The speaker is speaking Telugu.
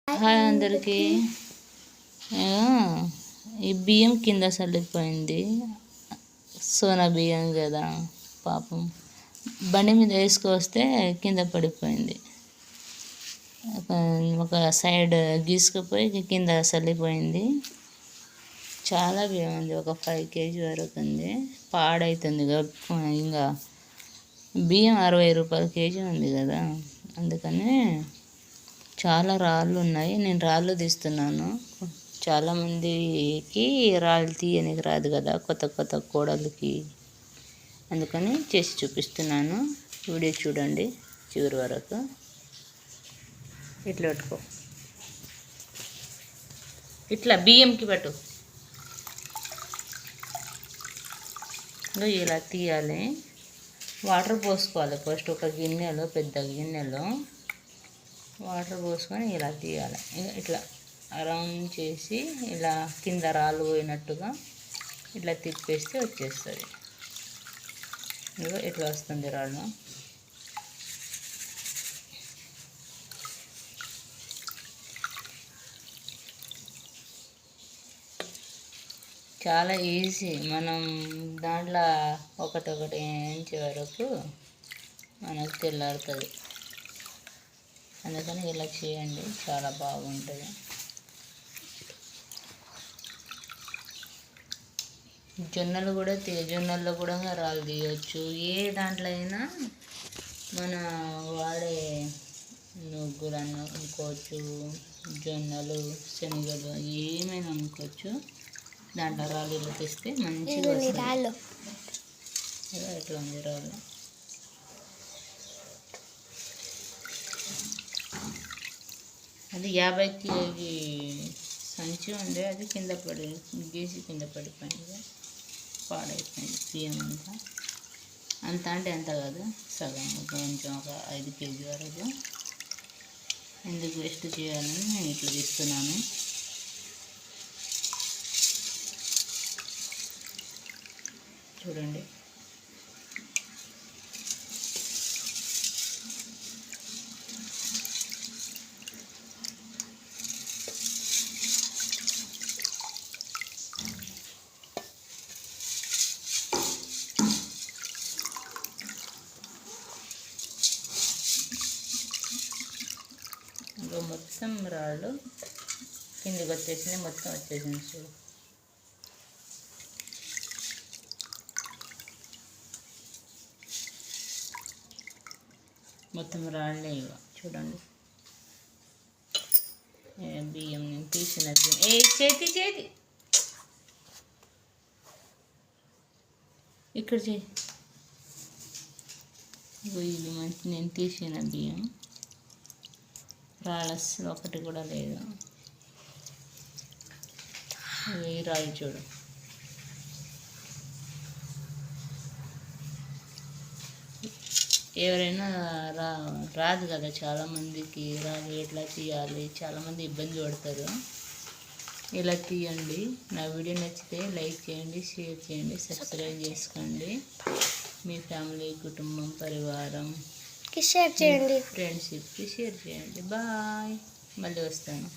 హాయ్ అందరికీ. ఈ బియ్యం కింద చల్లిపోయింది. సోనా బియ్యం కదా, పాపం బండి మీద వేసుకొస్తే కింద పడిపోయింది. ఒక సైడ్ గీసుకుపోయి కింద చల్లిపోయింది. చాలా బియ్యం ఉంది, ఒక 5 kg వరకు ఉంది. పాడవుతుంది ఇంకా బియ్యం 60 రూపాయల కేజీ ఉంది కదా, అందుకని చాలా రాళ్ళు ఉన్నాయి. నేను రాళ్ళు తీస్తున్నాను. చాలామందికి రాళ్ళు తీయనికి రాదు కదా, కొత్త కోడళ్ళకి, అందుకని చేసి చూపిస్తున్నాను. వీడియో చూడండి చివరి వరకు. ఇట్లా పెట్టుకో, ఇట్లా బియ్యంకి పెట్టు. ఇలా తీయాలి. వాటర్ పోసుకోవాలి. ఫస్ట్ ఒక గిన్నెలో, పెద్ద గిన్నెలో వాటర్ పోసుకొని ఇలా తీయాలి. ఇట్లా రౌండ్ చేసి ఇలా కింద రాళ్ళు పోయినట్టుగా ఇట్లా తిప్పేస్తే వచ్చేస్తుంది. ఇట్లా వస్తుంది రాళ్ళు. చాలా ఈజీ. మనం దాంట్లో ఒకటొకటి వేయించే వరకు మనకు తెల్లారుతుంది. అందుకని ఇలా చేయండి, చాలా బాగుంటుంది. జొన్నల్లో కూడా రాళ్ళు తీయవచ్చు. ఏ దాంట్లో అయినా మన వాడే నువ్వులు అనుకోవచ్చు, జొన్నలు, శనగలు ఏమైనా అనుకోవచ్చు. దాంట్లో రాళ్ళు ఇలా తెస్తే మంచిగా వస్తుంది. ఎట్లా ఉంది రాళ్ళు. అది 50 kg సంచి ఉండే, అది కింద గీసి కింద పడిపోయింది, పాడైపోయింది బియ్యం అంతా. అంత అంటే అంత కాదు, సగం కొంచెం ఒక 5 kg వరకు. ఎందుకు వేస్ట్ చేయాలని నేను ఇట్లా తీస్తున్నాను. చూడండి. మొత్తం రాళ్ళు కిందికి వచ్చేసింది, మొత్తం వచ్చేసింది. చూడు, మొత్తం రాళ్ళే ఇవ. చూడండి, బియ్యం నేను తీసిన బియ్యం. చేతి ఇక్కడ చేయి. ఇది మంచి నేను తీసిన బియ్యం. రాళ్ళు అస్సలు ఒకటి కూడా లేదు. ఈ రాళ్ళు చూడు. ఎవరైనా రాదు కదా, చాలామందికి రాదు. ఎట్లా తీయాలి, చాలామంది ఇబ్బంది పడతారు. ఇలా తీయండి. నా వీడియో నచ్చితే లైక్ చేయండి, షేర్ చేయండి, సబ్స్క్రైబ్ చేసుకోండి. మీ ఫ్యామిలీ, కుటుంబం, పరివారం షేర్ చేయండి, ఫ్రెండ్షిప్కి షేర్ చేయండి. బాయ్. మళ్ళీ వస్తాను.